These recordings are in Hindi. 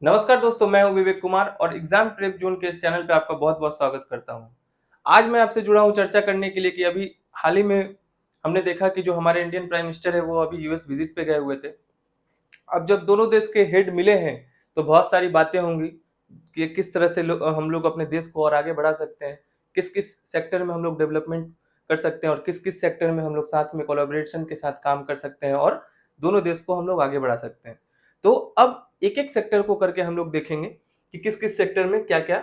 नमस्कार दोस्तों, मैं हूं विवेक कुमार और एग्जाम प्रेप जोन के इस चैनल पे आपका बहुत बहुत स्वागत करता हूं। आज मैं आपसे जुड़ा हूं चर्चा करने के लिए कि अभी हाल ही में हमने देखा कि जो हमारे इंडियन प्राइम मिनिस्टर है वो अभी यूएस विजिट पे गए हुए थे। अब जब दोनों देश के हेड मिले हैं तो बहुत सारी बातें होंगी कि किस तरह से हम लोग अपने देश को और आगे बढ़ा सकते हैं, किस किस सेक्टर में हम लोग डेवलपमेंट कर सकते हैं और किस किस सेक्टर में हम लोग साथ में कोलैबोरेशन के साथ काम कर सकते हैं और दोनों देश को हम लोग आगे बढ़ा सकते हैं। तो अब एक एक सेक्टर को करके हम लोग देखेंगे कि किस किस सेक्टर में क्या क्या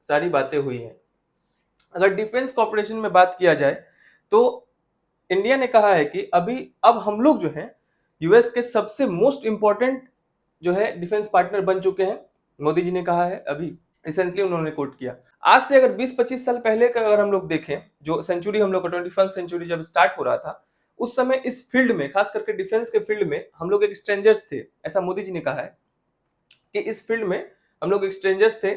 सारी बातें हुई हैं। अगर डिफेंस कॉर्पोरेशन में बात किया जाए तो इंडिया ने कहा है कि अभी अब हम लोग जो है यूएस के सबसे मोस्ट इंपॉर्टेंट जो है डिफेंस पार्टनर बन चुके हैं। मोदी जी ने कहा है, अभी रिसेंटली उन्होंने कोट किया। आज से अगर 20-25 साल पहले का अगर हम लोग देखें, जो सेंचुरी हम लोग का 21st सेंचुरी जब स्टार्ट हो रहा था, उस समय इस फील्ड में, खास करके डिफेंस के फील्ड में, हम लोग एक स्ट्रेंजर्स थे। ऐसा मोदी जी ने कहा है कि इस फील्ड में हम लोग एक स्ट्रेंजर्स थे,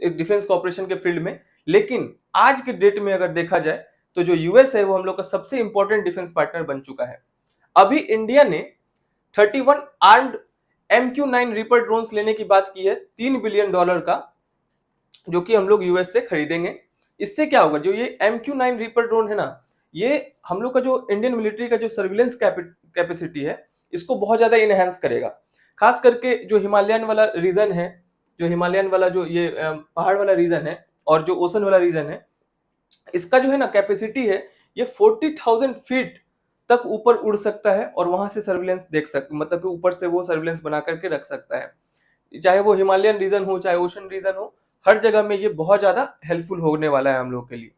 डिफेंस कॉर्पोरेशन के फील्ड में। लेकिन आज के डेट में अगर देखा जाए तो जो यूएस है वो हम लोग का सबसे इंपॉर्टेंट डिफेंस पार्टनर बन चुका है। अभी इंडिया ने 31 आर्म्ड MQ-9 रिपर ड्रोन्स लेने की बात की है, $3 बिलियन का, जो कि हम लोग यूएस से खरीदेंगे। इससे क्या होगा, जो ये MQ-9 रिपर ड्रोन है ना, ये हम लोग का जो इंडियन मिलिट्री का जो सर्विलेंस कैपेसिटी है, इसको बहुत ज्यादा इनहेंस करेगा। खास करके जो हिमालयन वाला रीजन है, जो हिमालयन वाला जो ये पहाड़ वाला रीजन है और जो ओशन वाला रीजन है, इसका जो है ना कैपेसिटी है, ये 40,000 फीट तक ऊपर उड़ सकता है और वहां से सर्विलेंस देख सकते, मतलब कि ऊपर से वो सर्विलेंस बना करके रख सकता है। चाहे वो हिमालयन रीजन हो चाहे ओशन रीजन हो, हर जगह में ये बहुत ज्यादा हेल्पफुल होने वाला है हम लोग के लिए।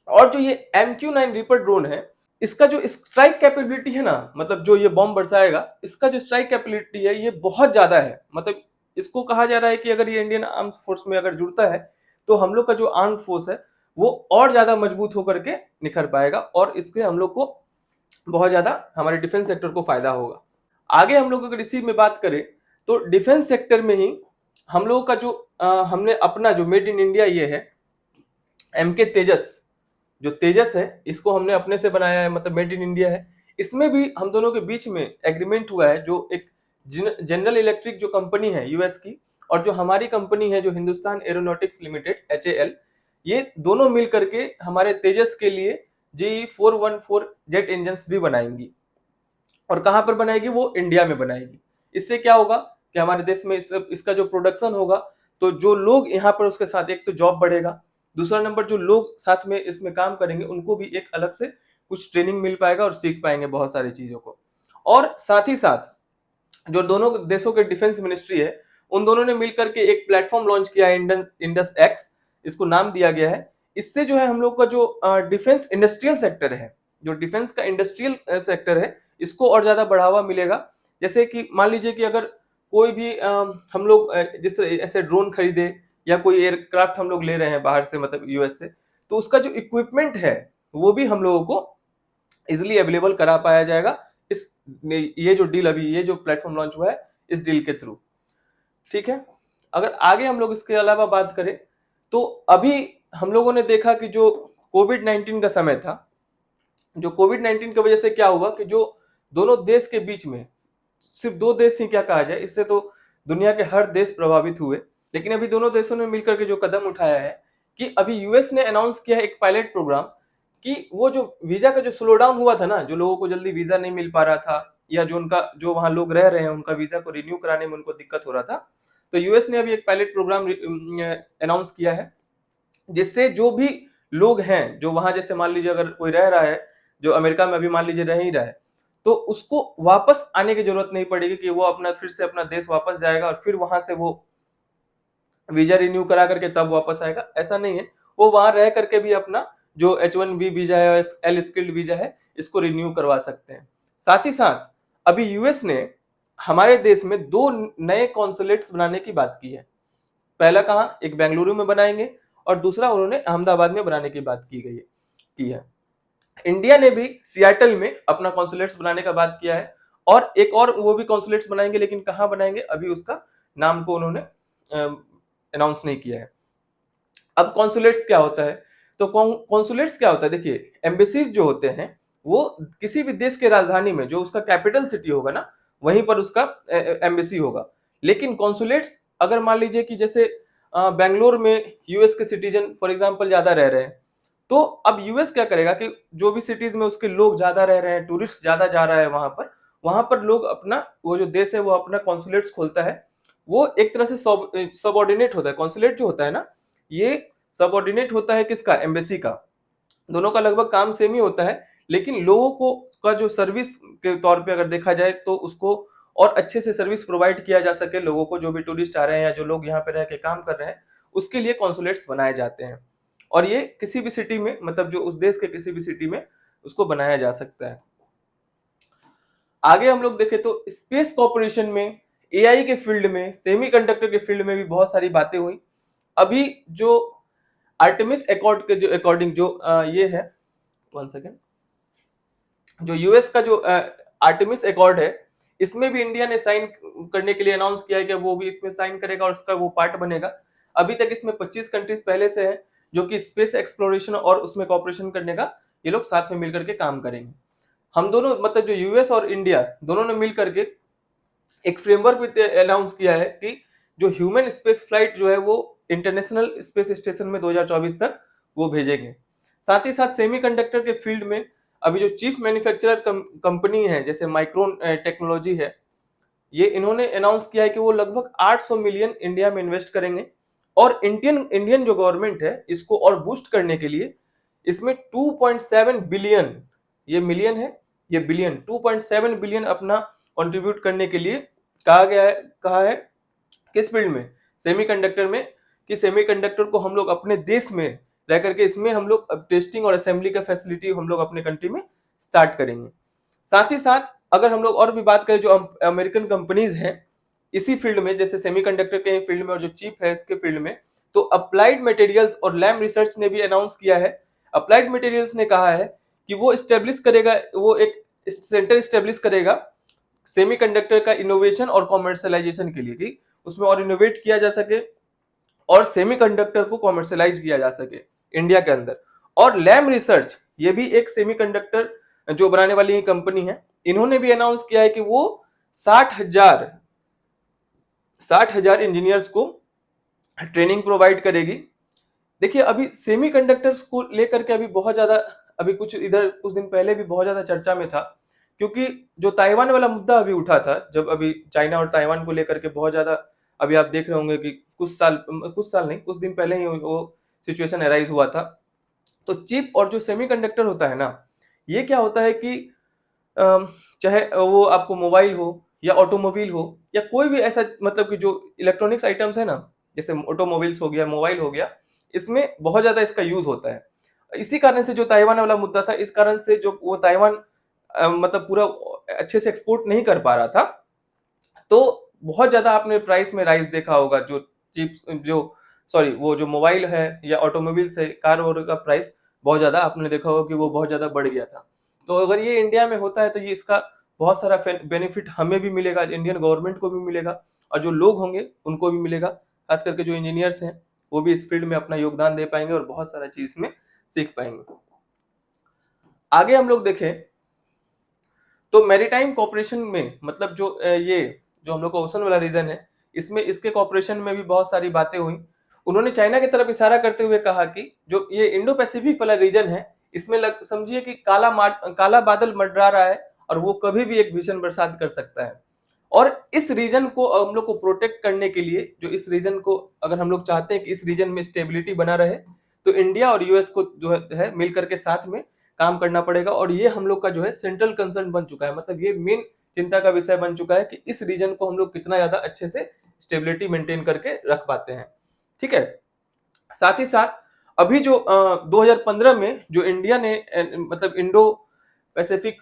और जो ये MQ-9 रिपर ड्रोन है, इसका जो स्ट्राइक कैपेबिलिटी है ना, मतलब जो ये बॉम्ब बरसाएगा, इसका जो स्ट्राइक कैपेबिलिटी है ये बहुत ज्यादा है। मतलब इसको कहा जा रहा है कि अगर ये इंडियन आर्म फोर्स में अगर जुड़ता है तो हम लोग का जो आर्म फोर्स है वो और ज्यादा मजबूत होकर के निखर पाएगा और इसके हम लोग को बहुत ज्यादा हमारे डिफेंस सेक्टर को फायदा होगा। आगे हम लोग अगर इसी में बात करें तो डिफेंस सेक्टर में ही हम लोगों का जो हमने अपना जो मेड इन इंडिया ये है, MK तेजस, जो तेजस है इसको हमने अपने से बनाया है, मतलब मेड इन इंडिया है। इसमें भी हम दोनों के बीच में एग्रीमेंट हुआ है, जो एक जनरल इलेक्ट्रिक जो कंपनी है यूएस की और जो हमारी कंपनी है जो हिंदुस्तान एरोनॉटिक्स लिमिटेड HAL, ये दोनों मिल करके हमारे तेजस के लिए GE414 जेट इंजन भी बनाएंगी। और कहां पर बनाएगी, वो इंडिया में बनाएगी। इससे क्या होगा कि हमारे देश में इसका जो प्रोडक्शन होगा, तो जो लोग यहाँ पर उसके साथ, एक तो जॉब बढ़ेगा, दूसरा नंबर जो लोग साथ में इसमें काम करेंगे उनको भी एक अलग से कुछ ट्रेनिंग मिल पाएगा और सीख पाएंगे बहुत सारी चीजों को। और साथ ही साथ जो दोनों देशों के डिफेंस मिनिस्ट्री है, उन दोनों ने मिलकर के एक प्लेटफॉर्म लॉन्च किया है, इंडस एक्स, इसको नाम दिया गया है। इससे जो है हम लोग का जो डिफेंस इंडस्ट्रियल सेक्टर है, जो डिफेंस का इंडस्ट्रियल सेक्टर है, इसको और ज्यादा बढ़ावा मिलेगा। जैसे कि मान लीजिए कि अगर कोई भी हम लोग जैसे ऐसे ड्रोन खरीदे या कोई एयरक्राफ्ट हम लोग ले रहे हैं बाहर से, मतलब यूएस से, तो उसका जो इक्विपमेंट है वो भी हम लोगों को इजिली अवेलेबल करा पाया जाएगा इस ये जो डील, अभी ये जो प्लेटफॉर्म लॉन्च हुआ है, इस डील के थ्रू। ठीक है। अगर आगे हम लोग इसके अलावा बात करें तो अभी हम लोगों ने देखा कि जो कोविड-19 का समय था, जो कोविड-19 की वजह से क्या हुआ कि जो दोनों देश के बीच में, सिर्फ दो देश ही क्या कहा जाए, इससे तो दुनिया के हर देश प्रभावित हुए। लेकिन अभी दोनों देशों ने मिलकर के जो कदम उठाया है कि अभी यूएस ने अनाउंस किया है एक पायलट प्रोग्राम, कि वो जो वीजा का जो स्लो डाउन हुआ था ना, जो लोगों को जल्दी वीजा नहीं मिल पा रहा था या जो उनका जो वहां लोग रह रहे हैं उनका वीजा को रिन्यू कराने में उनको दिक्कत हो रहा था, तो यूएस ने अभी एक पायलट प्रोग्राम अनाउंस किया है, जिससे जो भी लोग हैं जो वहां, जैसे मान लीजिए अगर कोई रह रहा है जो अमेरिका में अभी मान लीजिए रह ही रहा है, तो उसको वापस आने की जरूरत नहीं पड़ेगी कि वो अपना फिर से अपना देश वापस जाएगा और फिर वहां से वो वीजा रिन्यू करा करके तब वापस आएगा। ऐसा नहीं है, वो वहां रह करके भी अपना जो H1B वीजा है, एल स्किल्ड वीजा है, इसको रिन्यू करवा सकते हैं। साथ ही साथ अभी यूएस ने हमारे देश में दो नए कॉन्सुलेट्स बनाने की बात की है। पहला कहाँ, एक बेंगलुरु में बनाएंगे और दूसरा उन्होंने अहमदाबाद में बनाने की बात की है। इंडिया ने भी सियाटल में अपना कॉन्सुलेट्स बनाने का बात किया है और एक और वो भी कॉन्सुलेट्स बनाएंगे, लेकिन कहाँ बनाएंगे अभी उसका नाम को उन्होंने अनाउंस नहीं किया है। अब कॉन्सुलेट्स क्या होता है, तो कॉन्सुलेट्स क्या होता है, देखिए एम्बेसीज जो होते हैं वो किसी भी देश के राजधानी में जो उसका कैपिटल सिटी होगा ना, वहीं पर उसका एम्बेसी होगा। लेकिन कॉन्सुलेट्स अगर मान लीजिए कि जैसे बेंगलोर में यूएस के सिटीजन फॉर एग्जांपल ज्यादा रह रहे हैं, तो अब यूएस क्या करेगा कि जो भी सिटीज में उसके लोग ज्यादा रह रहे हैं, टूरिस्ट ज्यादा जा रहा है वहां पर लोग अपना वो जो देश है वो अपना कॉन्सुलेट्स खोलता है। वो एक तरह से सबऑर्डिनेट होता है। कॉन्सुलेट जो होता है ना, ये सबऑर्डिनेट होता है किसका? एम्बेसी का। दोनों का लगभग काम सेम ही होता है, लेकिन लोगों को का जो सर्विस के तौर पे अगर देखा जाए तो उसको और अच्छे से सर्विस प्रोवाइड किया जा सके लोगों को, जो भी टूरिस्ट आ रहे हैं या जो लोग यहाँ पे रह के काम कर रहे हैं, उसके लिए कॉन्सुलेट्स बनाए जाते हैं। और ये किसी भी सिटी में, मतलब जो उस देश के किसी भी सिटी में उसको बनाया जा सकता है। आगे हम लोग देखें तो स्पेस कॉर्पोरेशन में, एआई के फील्ड में, सेमीकंडक्टर के फील्ड में भी बहुत सारी बातें हुई। अभी जो आर्टेमिस अकॉर्ड के जो अकॉर्डिंग जो ये है, 1 सेकेंड, जो यूएस का जो आर्टेमिस अकॉर्ड है, इसमें भी इंडिया ने साइन करने के लिए अनाउंस किया है कि वो भी इसमें साइन करेगा और उसका वो पार्ट बनेगा। अभी तक इसमें 25 कंट्रीज पहले से हैं जो कि स्पेस एक्सप्लोरेशन और उसमें कॉपरेशन करने का ये लोग साथ में मिलकर के काम करेंगे। हम दोनों, मतलब जो यूएस और इंडिया दोनों ने मिल करके एक फ्रेमवर्क अनाउंस किया है कि जो ह्यूमन स्पेस फ्लाइट जो है वो इंटरनेशनल स्पेस स्टेशन में 2024 तक वो भेजेंगे। साथ ही साथ सेमीकंडक्टर के फील्ड में अभी जो चीफ मैन्युफैक्चरर कंपनी है जैसे माइक्रोन टेक्नोलॉजी है, ये इन्होंने अनाउंस किया है कि वो लगभग 800 मिलियन इंडिया में इन्वेस्ट करेंगे। और इंडियन जो गवर्नमेंट है इसको और बूस्ट करने के लिए इसमें 2.7 बिलियन, ये मिलियन है, ये बिलियन, 2.7 बिलियन अपना कंट्रीब्यूट करने के लिए कहा है किस फील्ड में? सेमीकंडक्टर में, कि सेमीकंडक्टर को हम लोग अपने देश में रह करके इसमें हम लोग टेस्टिंग और असेंबली का फैसिलिटी हम लोग अपने कंट्री में स्टार्ट करेंगे। साथ ही साथ अगर हम लोग और भी बात करें, जो अमेरिकन कंपनीज हैं इसी फील्ड में, जैसे सेमीकंडक्टर के फील्ड में और जो चिप है इसके फील्ड में, तो अप्लाइड मटेरियल्स और लैम रिसर्च ने भी अनाउंस किया है। अप्लाइड मटेरियल्स ने कहा है कि वो स्टेब्लिश करेगा, वो एक सेंटर स्टेब्लिश करेगा सेमीकंडक्टर का इनोवेशन और कॉमर्शियलाइजेशन के लिए, कि उसमें और इनोवेट किया जा सके और सेमीकंडक्टर को कॉमर्शियलाइज किया जा सके इंडिया के अंदर। और लैम रिसर्च, ये भी एक सेमीकंडक्टर जो बनाने वाली कंपनी है, इन्होंने भी अनाउंस किया है कि वो 60,000 इंजीनियर्स को ट्रेनिंग प्रोवाइड करेगी। देखिए अभी सेमीकंडक्टर्स को लेकर के अभी बहुत ज्यादा, अभी कुछ दिन पहले भी बहुत ज्यादा चर्चा में था, क्योंकि जो ताइवान वाला मुद्दा अभी उठा था, जब अभी चाइना और ताइवान को लेकर के बहुत ज्यादा, अभी आप देख रहे होंगे कि कुछ साल नहीं, कुछ दिन पहले ही वो सिचुएशन अराइज हुआ था। तो चिप और जो सेमीकंडक्टर होता है ना, ये क्या होता है कि चाहे वो आपको मोबाइल हो या ऑटोमोबाइल हो या कोई भी ऐसा, मतलब कि जो इलेक्ट्रॉनिक्स आइटम्स है ना, जैसे ऑटोमोबाइल्स हो गया, मोबाइल हो गया, इसमें बहुत ज्यादा इसका यूज होता है। इसी कारण से जो ताइवान वाला मुद्दा था, इस कारण से जो वो ताइवान मतलब पूरा अच्छे से एक्सपोर्ट नहीं कर पा रहा था, तो बहुत ज्यादा आपने प्राइस में राइज देखा होगा। जो चिप्स जो सॉरी वो जो मोबाइल है या ऑटोमोबाइल्स है, कार और का प्राइस बहुत ज्यादा आपने देखा होगा कि वो बहुत ज्यादा बढ़ गया था। तो अगर ये इंडिया में होता है तो ये इसका बहुत सारा बेनिफिट हमें भी मिलेगा, इंडियन गवर्नमेंट को भी मिलेगा और जो लोग होंगे उनको भी मिलेगा। खास करके जो इंजीनियर्स हैं वो भी इस फील्ड में अपना योगदान दे पाएंगे और बहुत सारा चीज में सीख पाएंगे। आगे हम लोग देखें तो मैरीटाइम कॉर्पोरेशन में, मतलब जो ये जो हम लोग का ओशन वाला रीजन है, इसमें इसके कॉर्पोरेशन में भी बहुत सारी बातें हुई। उन्होंने चाइना की तरफ इशारा करते हुए कहा कि जो ये इंडो पैसिफिक वाला रीजन है, इसमें समझिए कि काला बादल मंडरा रहा है और वो कभी भी एक भीषण बरसात कर सकता है। और इस रीजन को हम लोग को प्रोटेक्ट करने के लिए, जो इस रीजन को अगर हम लोग चाहते हैं कि इस रीजन में स्टेबिलिटी बना रहे, तो इंडिया और यूएस को जो है मिलकर के साथ में काम करना पड़ेगा। और ये हम लोग का जो है सेंट्रल कंसर्न बन चुका है, मतलब ये मेन चिंता का विषय बन चुका है कि इस रीजन को हम लोग कितना ज्यादा अच्छे से स्टेबिलिटी मेंटेन करके रख पाते हैं। ठीक है। साथ ही साथ अभी जो 2015 में जो इंडिया ने मतलब इंडो पैसिफिक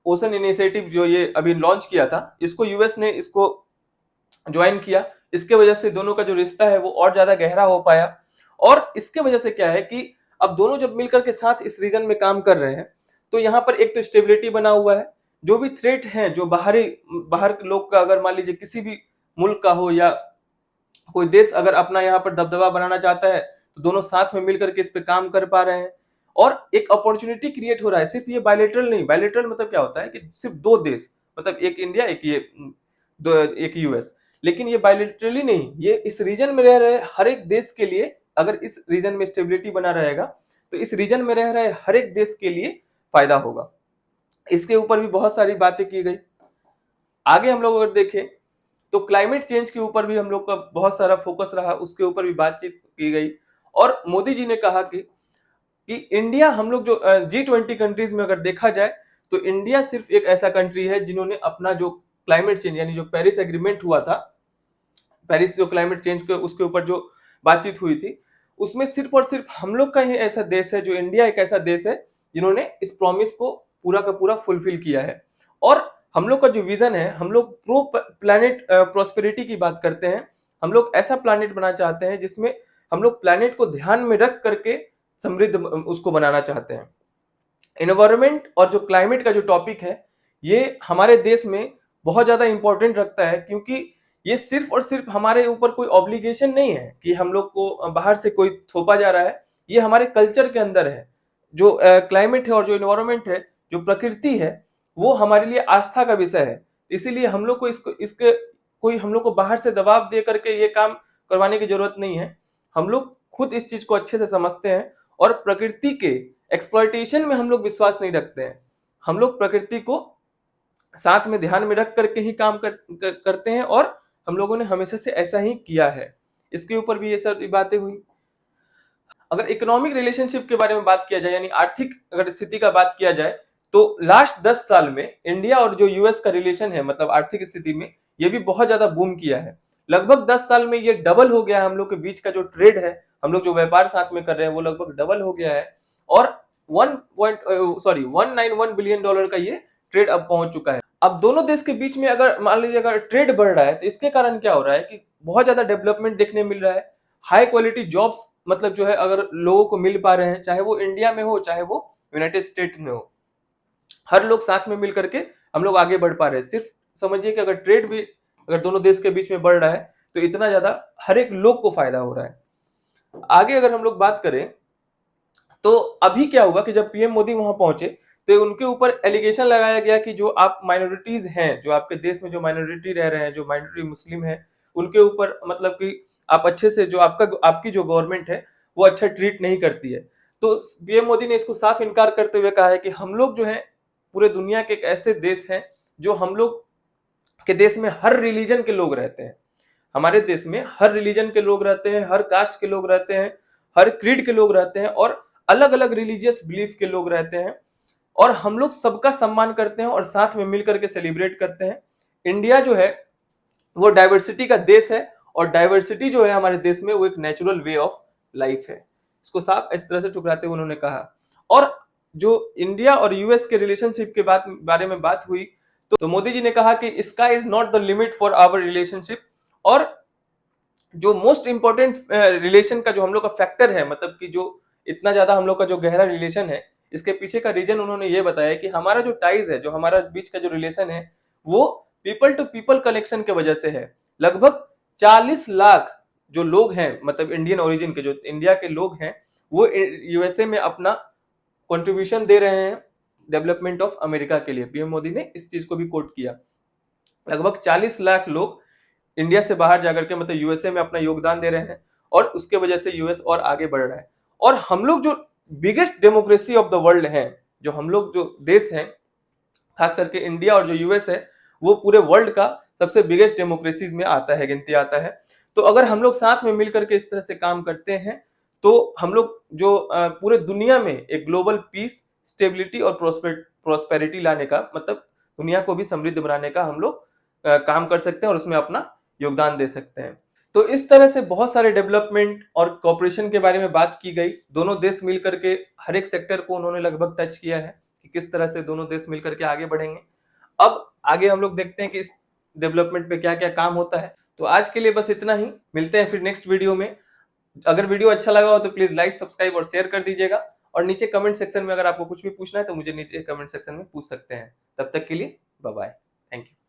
ओशन इनिशिएटिव जो ये अभी लॉन्च किया था, इसको यूएस ने इसको ज्वाइन किया। इसके वजह से दोनों का जो रिश्ता है वो और ज्यादा गहरा हो पाया। और इसके वजह से क्या है कि अब दोनों जब मिलकर के साथ इस रीजन में काम कर रहे हैं, तो यहाँ पर एक तो स्टेबिलिटी बना हुआ है। जो भी थ्रेट है, जो बाहर लोग का, अगर मान लीजिए किसी भी मुल्क का हो या कोई देश अगर अपना यहाँ पर दबदबा बनाना चाहता है, तो दोनों साथ में मिलकर के इस पे काम कर पा रहे हैं और एक अपॉर्चुनिटी क्रिएट हो रहा है। सिर्फ ये बायलेटरल नहीं, बायलेटरल मतलब क्या होता है कि सिर्फ दो देश, मतलब एक इंडिया एक ये एक यूएस, लेकिन ये बायलैटरली नहीं, ये इस रीजन में रह रहे हर एक देश के लिए, अगर इस रीजन में स्टेबिलिटी बना रहेगा तो इस रीजन में रह रहे हर एक देश के लिए फायदा होगा। इसके ऊपर भी बहुत सारी बातें की गई। आगे हम लोग अगर देखें तो क्लाइमेट चेंज के ऊपर भी हम लोग का बहुत सारा फोकस रहा, उसके ऊपर भी बातचीत की गई। और मोदी जी ने कहा कि इंडिया, हम लोग जो G20 कंट्रीज में अगर देखा जाए तो इंडिया सिर्फ एक ऐसा कंट्री है जिन्होंने अपना जो क्लाइमेट चेंज यानी जो पेरिस एग्रीमेंट हुआ था, पेरिस जो क्लाइमेट चेंज के उसके ऊपर जो बातचीत हुई थी, उसमें सिर्फ और सिर्फ हम लोग का ही ऐसा देश है, जो इंडिया एक ऐसा देश है जिन्होंने इस प्रॉमिस को पूरा का पूरा फुलफिल किया है। और हम लोग का जो विजन है, हम लोग प्रो प्लैनेट प्रोस्पेरिटी की बात करते हैं। हम लोग ऐसा प्लैनेट बनाना चाहते हैं जिसमें हम लोग प्लैनेट को ध्यान में रख करके समृद्ध उसको बनाना चाहते हैं। एनवायरमेंट और जो क्लाइमेट का जो टॉपिक है, ये हमारे देश में बहुत ज्यादा इंपॉर्टेंट रखता है, क्योंकि ये सिर्फ और सिर्फ हमारे ऊपर कोई ऑब्लिगेशन नहीं है कि हम लोग को बाहर से कोई थोपा जा रहा है, ये हमारे कल्चर के अंदर है। जो क्लाइमेट है और जो एनवायरमेंट है, जो प्रकृति है, वो हमारे लिए आस्था का विषय है। इसीलिए हम लोग को इसके कोई हम लोग को बाहर से दबाव दे करके ये काम करवाने की जरूरत नहीं है। हम लोग खुद इस चीज को अच्छे से समझते हैं और प्रकृति के एक्सप्लॉयटेशन में हम लोग विश्वास नहीं रखते हैं। हम लोग प्रकृति को साथ में ध्यान में रख करके ही काम करते हैं, और हम लोगों ने हमेशा से ऐसा ही किया है। इसके ऊपर भी ये सब बातें हुई। अगर इकोनॉमिक रिलेशनशिप के बारे में बात किया जाए, यानी आर्थिक अगर स्थिति का बात किया जाए, तो लास्ट 10 साल में इंडिया और जो यूएस का रिलेशन है, मतलब आर्थिक स्थिति में, ये भी बहुत ज्यादा बूम किया है। लगभग 10 साल में ये डबल हो गया है। हम लोग के बीच का जो ट्रेड है, हम लोग जो व्यापार साथ में कर रहे हैं, वो लगभग डबल हो गया है। और 191 बिलियन डॉलर का ये ट्रेड अब पहुंच चुका है। अब दोनों देश के बीच में अगर मान लीजिए अगर ट्रेड बढ़ रहा है, तो इसके कारण क्या हो रहा है कि बहुत ज्यादा डेवलपमेंट देखने मिल रहा है। हाई क्वालिटी जॉब्स, मतलब जो है, अगर लोगों को मिल पा रहे हैं, चाहे वो इंडिया में हो चाहे वो यूनाइटेड स्टेट में हो, हर लोग साथ में मिल करके हम लोग आगे बढ़ पा रहे हैं। सिर्फ समझिए कि अगर ट्रेड भी अगर दोनों देश के बीच में बढ़ रहा है, तो इतना ज्यादा हर एक लोग को फायदा हो रहा है। आगे अगर हम लोग बात करें तो अभी क्या हुआ कि जब पीएम मोदी वहां पहुंचे, तो उनके ऊपर एलिगेशन लगाया गया कि जो आप माइनॉरिटीज हैं, जो आपके देश में जो माइनॉरिटी रह रहे हैं, जो माइनॉरिटी मुस्लिम है, उनके ऊपर मतलब कि आप अच्छे से जो आपकी जो गवर्नमेंट है वो अच्छा ट्रीट नहीं करती है। तो पीएम मोदी ने इसको साफ इनकार करते हुए कहा है कि हम लोग जो है पूरे दुनिया के एक ऐसे देश हैं, जो हम लोग के देश में हर रिलीजन के लोग रहते हैं। हमारे देश में हर रिलीजन के लोग रहते हैं, हर कास्ट के लोग रहते हैं, हर क्रीड के लोग रहते हैं, और अलग अलग रिलीजियस बिलीफ के लोग रहते हैं। और हम लोग सबका सम्मान करते हैं और साथ में मिलकर के सेलिब्रेट करते हैं। इंडिया जो है वो डाइवर्सिटी का देश है, और डाइवर्सिटी जो है हमारे देश में वो एक नेचुरल वे ऑफ लाइफ है। इसको साफ इस तरह से ठुकराते हुए उन्होंने कहा। और जो इंडिया और यूएस के रिलेशनशिप के बारे में बात हुई, तो मोदी जी ने कहा कि sky is not the limit for our relationship. और जो मोस्ट इंपॉर्टेंट रिलेशन का जो हम लोग का फैक्टर है, मतलब कि जो इतना ज्यादा हम लोग का जो गहरा रिलेशन है, इसके पीछे का रीजन उन्होंने ये बताया कि हमारा जो टाइज है, जो हमारा बीच का जो रिलेशन है, वो पीपल टू पीपल कनेक्शन के वजह से है। लगभग 40 लाख जो लोग हैं, मतलब इंडियन ओरिजिन के जो इंडिया के लोग हैं, वो यूएसए में अपना कंट्रीब्यूशन दे रहे हैं डेवलपमेंट ऑफ अमेरिका के लिए। पीएम मोदी ने इस चीज को भी कोट किया। लगभग 40 लाख लोग इंडिया से बाहर जाकर के, मतलब यूएसए में, अपना योगदान दे रहे हैं, और उसके वजह से यूएस और आगे बढ़ रहा है। और हम लोग जो biggest democracy of the world है, जो हम लोग जो देश हैं, खास करके इंडिया और जो यूएस है, वो पूरे वर्ल्ड का सबसे बिगेस्ट डेमोक्रेसीज में आता है, गिनती आता है। तो अगर हम लोग साथ में मिलकर के इस तरह से काम करते हैं, तो हम लोग जो पूरे दुनिया में एक ग्लोबल पीस, स्टेबिलिटी और प्रोस्पेरिटी लाने का, मतलब दुनिया को भी समृद्ध बनाने का हम लोग काम कर सकते हैं और उसमें अपना योगदान दे सकते हैं। तो इस तरह से बहुत सारे डेवलपमेंट और कॉपरेशन के बारे में बात की गई। दोनों देश मिलकर के हर एक सेक्टर को उन्होंने लगभग टच किया है कि किस तरह से दोनों देश मिलकर के आगे बढ़ेंगे। अब आगे हम लोग देखते हैं कि इस डेवलपमेंट पे क्या क्या काम होता है। तो आज के लिए बस इतना ही, मिलते हैं फिर नेक्स्ट वीडियो में। अगर वीडियो अच्छा लगा हो तो प्लीज लाइक, सब्सक्राइब और शेयर कर दीजिएगा। और नीचे कमेंट सेक्शन में अगर आपको कुछ भी पूछना है तो मुझे नीचे कमेंट सेक्शन में पूछ सकते हैं। तब तक के लिए बाय बाय, थैंक यू।